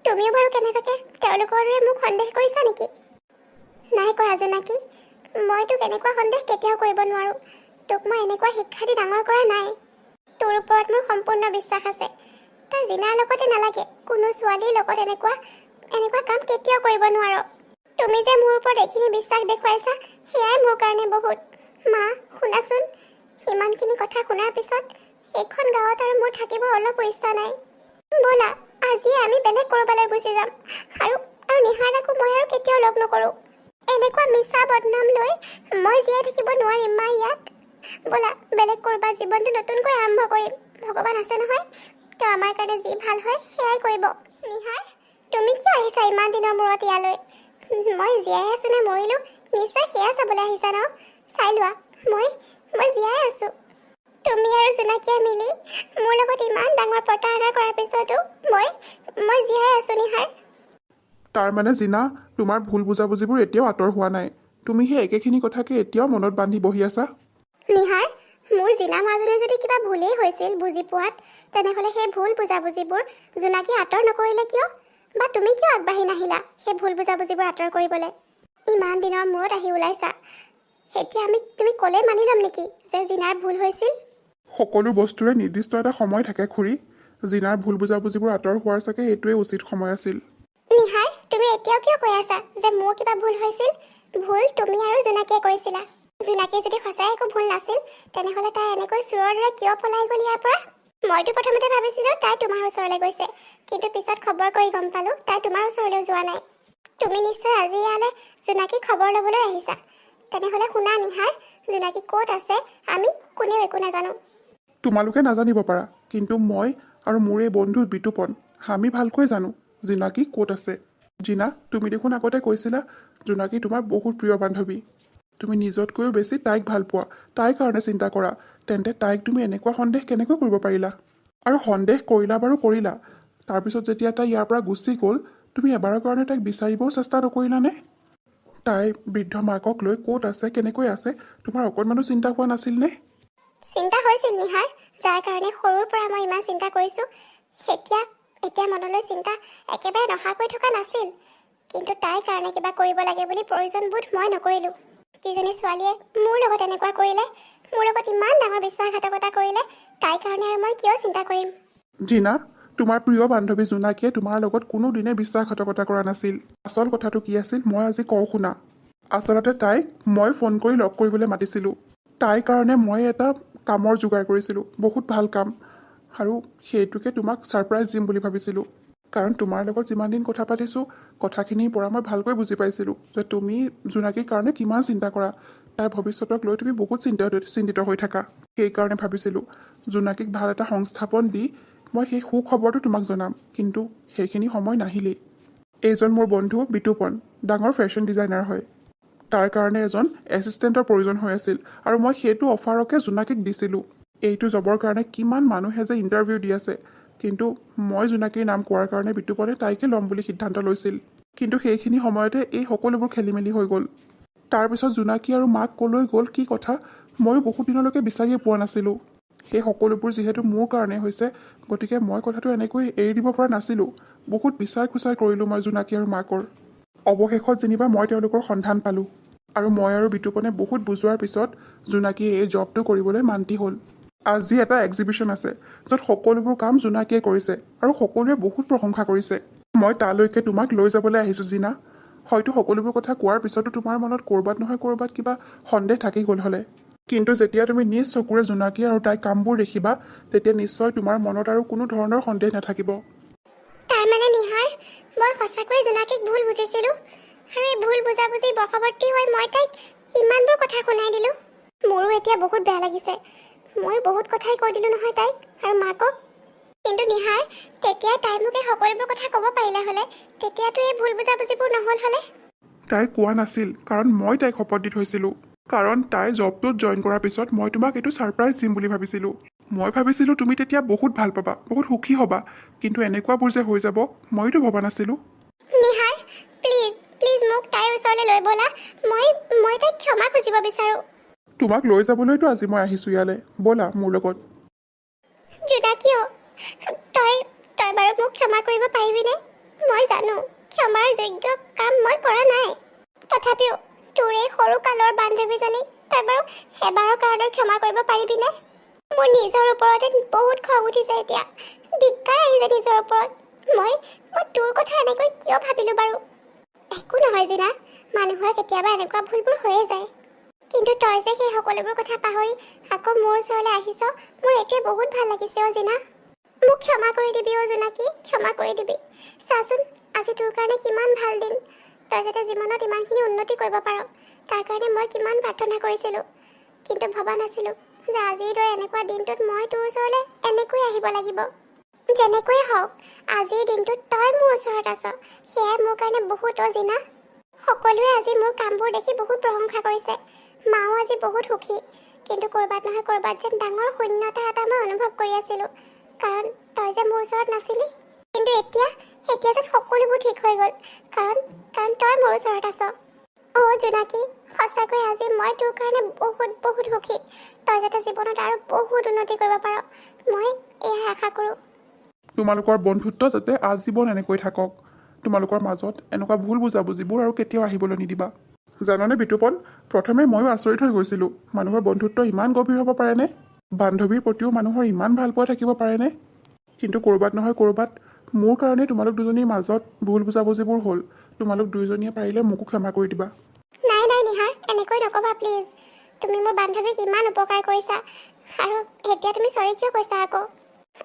তুমিও বাৰু কেনেবাকৈ তেওঁলোকৰ দৰে মোক সন্দেহ কৰিছা নেকি? নাই কৰা জোনাকী, মই তোক এনেকুৱা সন্দেহ কেতিয়াও কৰিব নোৱাৰোঁ। তোক মই এনেকুৱা শিক্ষা দি ডাঙৰ কৰা নাই। তোৰ ওপৰত মোৰ সম্পূৰ্ণ বিশ্বাস আছে। তই জিনাৰ লগতে নালাগে কোনো ছোৱালীৰ লগত এনেকুৱা কাম কেতিয়াও কৰিব নোৱাৰ। তুমি যে মোৰ ওপৰত এইখিনি বিশ্বাস দেখুৱাইছা সেয়াই মোৰ কাৰণে বহুত। মা, শুনাচোন, সিমানখিনি কথা শুনাৰ পিছত এইখন গাঁৱত আৰু মোৰ থাকিব অলপো ইচ্ছা নাই। ব'লা আজিয়ে আমি বেলেগ ক'ৰবালৈ গুচি যাম, আৰু নিহাৰ দাকো মই আৰু কেতিয়াও লগ নকৰোঁ। এনেকুৱা মিছা বদনাম লৈ মই জীয়াই থাকিব নোৱাৰিম মা ইয়াত। ব'লা বেলেগ ক'ৰবাত জীৱনটো নতুনকৈ আৰম্ভ কৰিম। ভগৱান আছে নহয়, তেওঁ আমাৰ কাৰণে যি ভাল হয় সেয়াই কৰিব। নিহাৰ, তুমি কিয় আহিছা ইমান দিনৰ মূৰত ইয়ালৈ? মই জীয়াই আছোঁ নে মৰিলোঁ নিশ্চয় সেয়া চাবলৈ আহিছা ন? চাই লোৱা, মই জীয়াই আছোঁ। তুমি আৰু জোনাকীয়ে মিলি মোৰ লগত ইমান ডাঙৰ প্ৰতাৰণা কৰাৰ পিছতো মই জীয়াই আছোঁ নিহাৰ। তাৰমানে জিনা, তোমাৰ ভুল বুজাবুজিবোৰ এতিয়াও আঁতৰ হোৱা নাই। তুমি সেই একেখিনি কথাকে এতিয়াও মনত বান্ধি বহি আছা। নিহাৰ, মোৰ জিনা মাজনী যদি কিবা ভুলেই হৈছিল বুজি পোৱাত, তেনেহ'লে সেই ভুল বুজাবুজিবোৰ জোনাকী আঁতৰ নকৰিলে কিয়? বা তুমি কিয় আগবাঢ়ি নাহিলা সেই ভুল বুজাবুজিবোৰ আঁতৰ কৰিবলৈ? ইমান দিনৰ মূৰত আহি ওলাইছা, এতিয়া তুমি ক'লে মানি ল'ম নেকি যে জিনাৰ ভুল হৈছিল? সকলো বস্তুৰে নিৰ্দিষ্ট এটা সময় থাকে খুৰী। জিনাৰ ভুল বুজাবুজিবোৰ আঁতৰ হোৱাৰ চাগে এইটোৱে উচিত সময় আছিল। নিহাৰ, তুমি এতিয়াও কিয় কৈ আছা যে মোৰ কিবা ভুল হৈছিল? ভুল তুমি আৰু জোনাকীয়ে কৰিছিলা। জোনাকীৰ যদি সঁচাই একো ভুল নাছিল তেনেহ'লে তাই এনেকৈ চোৰৰ দৰে কিয় পলাই গ'ল ইয়াৰ পৰা? মইতো প্ৰথমতে ভাবিছিলোঁ তাই তোমাৰ ওচৰলৈ গৈছে, কিন্তু পিছত খবৰ কৰি গম পালোঁ তাই তোমাৰ ওচৰলৈ যোৱা নাই। তুমি নিশ্চয় আজি ইয়ালৈ জোনাকীৰ খবৰ ল'বলৈ আহিছা। তেনেহ'লে শুনা নিহাৰ, জোনাকী ক'ত আছে আমি কোনেও একো নাজানো। তোমালোকে নাজানিব পাৰা, কিন্তু মই আৰু মোৰ এই বন্ধু বিতুপন আমি ভালকৈ জানো জোনাকী ক'ত আছে। জিনা, তুমি দেখোন আগতে কৈছিলা জোনাকী তোমাৰ বহুত প্ৰিয় বান্ধৱী। তুমি নিজতকৈও বেছি তাইক ভাল পোৱা, তাইৰ কাৰণে চিন্তা কৰা। তেন্তে তাইক তুমি এনেকুৱা সন্দেহ কেনেকৈ কৰিব পাৰিলা? আৰু সন্দেহ কৰিলা বাৰু কৰিলা, তাৰপিছত যেতিয়া তাই ইয়াৰ পৰা গুচি গ'ল তুমি এবাৰৰ কাৰণে তাইক বিচাৰিবও চেষ্টা নকৰিলানে? তাই বৃদ্ধ মাকক লৈ ক'ত আছে কেনেকৈ আছে তোমাৰ অকণমানো চিন্তা হোৱা নাছিলনে? চিন্তা হৈছিল নিহাৰ, যাৰ কাৰণে সৰুৰ পৰা মই ইমান চিন্তা কৰিছোঁ। এতিয়া মনলৈ চিন্তা একেবাৰে নহাকৈ থকা নাছিল, কিন্তু তাইৰ কাৰণে কিবা কৰিব লাগে বুলি প্ৰয়োজনবোধ মই নকৰিলোঁ। যিজনী ছোৱালীয়ে মোৰ লগত এনেকুৱা কৰিলে, মোৰ লগত ইমান ডাঙৰ বিশ্বাসঘাতকতা কৰিলে, তাইৰ কাৰণে আৰু মই কিয় চিন্তা কৰিম? জিনা, তোমাৰ প্ৰিয় বান্ধৱী জোনাকীয়ে তোমাৰ লগত কোনোদিনে বিশ্বাসঘাতকতা কৰা নাছিল। আচল কথাটো কি আছিল মই আজি কওঁ শুনা। আচলতে তাইক মই ফোন কৰি লগ কৰিবলৈ মাতিছিলোঁ। তাইৰ কাৰণে মই এটা কামৰ যোগাৰ কৰিছিলোঁ, বহুত ভাল কাম। আৰু সেইটোকে তোমাক ছাৰপ্ৰাইজ দিম বুলি ভাবিছিলোঁ কাৰণ তোমাৰ লগত যিমান দিন কথা পাতিছোঁ কথাখিনিৰ পৰা মই ভালকৈ বুজি পাইছিলোঁ যে তুমি জোনাকীৰ কাৰণে কিমান চিন্তা কৰা তাইৰ ভৱিষ্যতক লৈ তুমি বহুত চিন্তিত হৈ থাকা সেইকাৰণে ভাবিছিলোঁ জোনাকীক ভাল এটা সংস্থাপন দি মই সেই সুখবৰটো তোমাক জনাম কিন্তু সেইখিনি সময় নাহিলেই এইজন মোৰ বন্ধু বিতুপন ডাঙৰ ফেশ্বন ডিজাইনাৰ হয় তাৰ কাৰণে এজন এছিষ্টেণ্টৰ প্ৰয়োজন হৈ আছিল আৰু মই সেইটো অফাৰকে জোনাকীক দিছিলোঁ এইটো জবৰ কাৰণে কিমান মানুহে যে ইণ্টাৰভিউ দি আছে কিন্তু মই জোনাকীৰ নাম কোৱাৰ কাৰণে বিতুপনে তাইকে ল'ম বুলি সিদ্ধান্ত লৈছিল কিন্তু সেইখিনি সময়তে এই সকলোবোৰ খেলি মেলি হৈ গ'ল তাৰপিছত জোনাকী আৰু মাক ক'লৈ গ'ল কি কথা ময়ো বহুত দিনলৈকে বিচাৰিয়ে পোৱা নাছিলোঁ সেই সকলোবোৰ যিহেতু মোৰ কাৰণে হৈছে গতিকে মই কথাটো এনেকৈ এৰি দিব পৰা নাছিলোঁ বহুত বিচাৰ খোচাৰ কৰিলোঁ মই জোনাকী আৰু মাকৰ অৱশেষত যেনিবা মই তেওঁলোকৰ সন্ধান পালোঁ আৰু মই আৰু বিতুপনে বহুত বুজোৱাৰ পিছত জোনাকীয়ে এই জবটো কৰিবলৈ মান্তি হ'ল আজি এটা এক্সিবিশ্যন আছে য'ত সকলোবোৰ কাম জোনাকীয়ে কৰিছে আৰু সকলোৱে বহুত প্ৰশংসা কৰিছে মই তালৈকে তোমাক লৈ যাবলৈ আহিছোঁ জিনা হয়তো সকলোবোৰ কথা কোৱাৰ পিছতো তোমাৰ মনত ক'ৰবাত নহয় ক'ৰবাত কিবা সন্দেহ থাকি গ'ল হ'লে কিন্তু যেতিয়া তুমি নিজ চকুৰে জোনাকী আৰু তাইৰ কামবোৰ দেখিবা তেতিয়া নিশ্চয় তোমাৰ মনত আৰু কোনো ধৰণৰ সন্দেহ নাথাকিব তাৰমানে নিহাৰ মই সঁচাকৈ জোনাকীক ভুল বুজিছিলোঁ আৰু এই ভুল বুজাবুজিৰ বশৱৰ্তী হৈ মই তাইক ইমানবোৰ কথা শুনাই দিলোঁ মোৰো এতিয়া বহুত বেয়া লাগিছে মই বহুত কথাই কৈ দিলোঁ নহয় তাইক আৰু মাকক কিন্তু নিহাৰ তেতিয়াই তাই মোক এই সকলোবোৰ কথা ক'ব পাৰিলে হ'লে তেতিয়াতো এই ভুল বুজাবুজিবোৰ নহ'ল হ'লে তাই কোৱা নাছিল কাৰণ মই তাইক শপত দি থৈছিলোঁ কাৰণ তাই জবটোত জইন কৰাৰ পিছত মই তোমাক এইটো ছাৰপ্ৰাইজ দিম বুলি ভাবিছিলোঁ মই ভাবিছিলোঁ তুমি তেতিয়া বহুত ভাল পাবা বহুত সুখী হ'বা কিন্তু এনেকুৱাবোৰ যে হৈ যাব মইতো ভবা নাছিলোঁ নিহাৰ প্লিজ প্লিজ মোক তাইৰ ওচৰলৈ লৈ ব'লা মই তাইক ক্ষমা খুজিব বিচাৰোঁ তোমাক লৈ যাবলৈতো আজি মই আহিছোঁ ইয়ালৈ ব'লা মোৰ লগত জোনাকীও তই বাৰু মোক ক্ষমা কৰিব পাৰিবিনে মই জানো ক্ষমাৰ যোগ্য কাম মই কৰা নাই তথাপিও তোৰ এই সৰু কালৰ বান্ধৱীজনীক তই বাৰু এবাৰৰ কাৰণে ক্ষমা কৰিব পাৰিবিনে মোৰ নিজৰ ওপৰতে বহুত খং উঠিছে এতিয়া ধিক্কাৰ আহিছে নিজৰ ওপৰত মই তোৰ কথা এনেকৈ কিয় ভাবিলোঁ বাৰু একো নহয় জিনা মানুহৰ কেতিয়াবা এনেকুৱা ভুলবোৰ হৈয়ে যায় কিন্তু তই যে সেই সকলোবোৰ কথা পাহৰি আকৌ মোৰ ওচৰলৈ আহিছ মোৰ এইটোৱে বহুত ভাল লাগিছে অ' জিনা মোক ক্ষমা কৰি দিবি অ' জোনাকী ক্ষমা কৰি দিবি চাচোন আজি তোৰ কাৰণে কিমান ভাল দিন তই যাতে জীৱনত ইমানখিনি উন্নতি কৰিব পাৰ তাৰ কাৰণে মই কিমান প্ৰাৰ্থনা কৰিছিলোঁ কিন্তু ভবা নাছিলোঁ যে আজিৰ দৰে এনেকুৱা দিনটোত মই তোৰ ওচৰলৈ এনেকৈ আহিব লাগিব যেনেকৈ হওক আজিৰ দিনটোত তই মোৰ ওচৰত আছ সেয়াই মোৰ কাৰণে বহুত অ' জিনা সকলোৱে আজি মোৰ কামবোৰ দেখি বহুত প্ৰশংসা কৰিছে মাও আজি বহুত সুখী কিন্তু ক'ৰবাত নহয় ক'ৰবাত যেন ডাঙৰ শূন্যতা এটা মই অনুভৱ কৰি আছিলোঁ কাৰণ তই যে মোৰ ওচৰত নাছিলি কিন্তু এতিয়া যেন সকলোবোৰ ঠিক হৈ গ'ল কাৰণ তই মোৰ ওচৰত আছ অ' জোনাকী সঁচাকৈ আজি মই তোৰ কাৰণে বহুত বহুত সুখী তই যাতে জীৱনত আৰু বহুত উন্নতি কৰিব পাৰ মই এয়াই আশা কৰোঁ তোমালোকৰ বন্ধুত্ব যাতে আজীৱন এনেকৈ থাকক তোমালোকৰ মাজত এনেকুৱা ভুল বুজাবুজিবোৰ আৰু কেতিয়াও আহিবলৈ নিদিবা জানানে বিতুপন প্ৰথমে ময়ো আচৰিত হৈ গৈছিলোঁ মানুহৰ বন্ধুত্ব ইমান গভীৰ হ'ব পাৰেনে বান্ধৱীৰ প্ৰতিও মানুহৰ ইমান ভাল পোৱা থাকিব পাৰেনে কিন্তু ক'ৰবাত নহয় ক'ৰবাত মোৰ কাৰণে তোমালোক দুজনীৰ মাজত ভুল বুজাবুজিবোৰ হ'ল তোমালোক দুয়োজনীয়ে পাৰিলে মোকো ক্ষমা কৰি দিবা নাই নিহাৰ এনেকৈ নক'বা প্লিজ তুমি মোৰ বান্ধৱীক ইমান উপকাৰ কৰিছা আৰু এতিয়া তুমি চৰি কিয় কৈছা আকৌ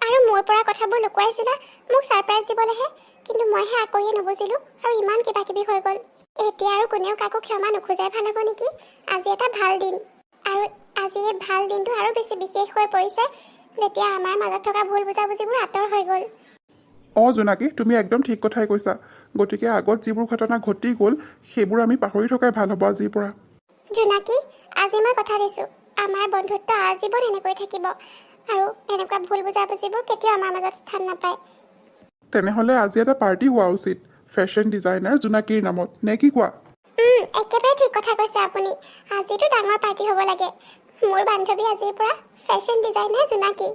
আৰু মোৰ পৰা কথাবোৰ লুকুৱাইছিলা মোক ছাৰপ্ৰাইজ দিবলৈহে কিন্তু মইহে আকৰিয়ে নুবুজিলোঁ আৰু ইমান কিবা কিবি হৈ গ'ল এতিয়া আৰু কোনেও কাকো ক্ষমা নোখোজাই ভাল হ'ব নেকি আজি এটা ভাল দিন আৰু আজি এই ভাল দিনটো আৰু বেছি বিশেষ হৈ পৰিছে যেতিয়া আমাৰ মাজত থকা ভুল বুজাবুজিবোৰ আঁতৰ হৈ গ'ল অঁ জোনাকী তুমি একদম ঠিক কথাই কৈছা গতিকে আগত যিবোৰ ঘটনা ঘটি গ'ল সেইবোৰ আমি পাহৰি থকাই ভাল হ'ব আজিৰ পৰা জোনাকী আজি মই কথা দিছোঁ আমাৰ বন্ধুত্ব আজীৱন এনেকৈ থাকিব আৰু এনেকুৱা ভুল বুজাবুজিবোৰ কেতিয়াও আমাৰ মাজত স্থান নাপায় তেনেহ'লে আজি এটা পাৰ্টি হোৱা উচিত ফেশ্বন ডিজাইনাৰ জোনাকীৰ নামত নে কি কোৱা একেবাৰে ঠিক কথা কৈছে আপুনি আজিতো ডাঙৰ পাৰ্টি হ'ব লাগে মোৰ বান্ধৱী আজিৰ পৰা ফেশ্বন ডিজাইনাৰ জোনাকী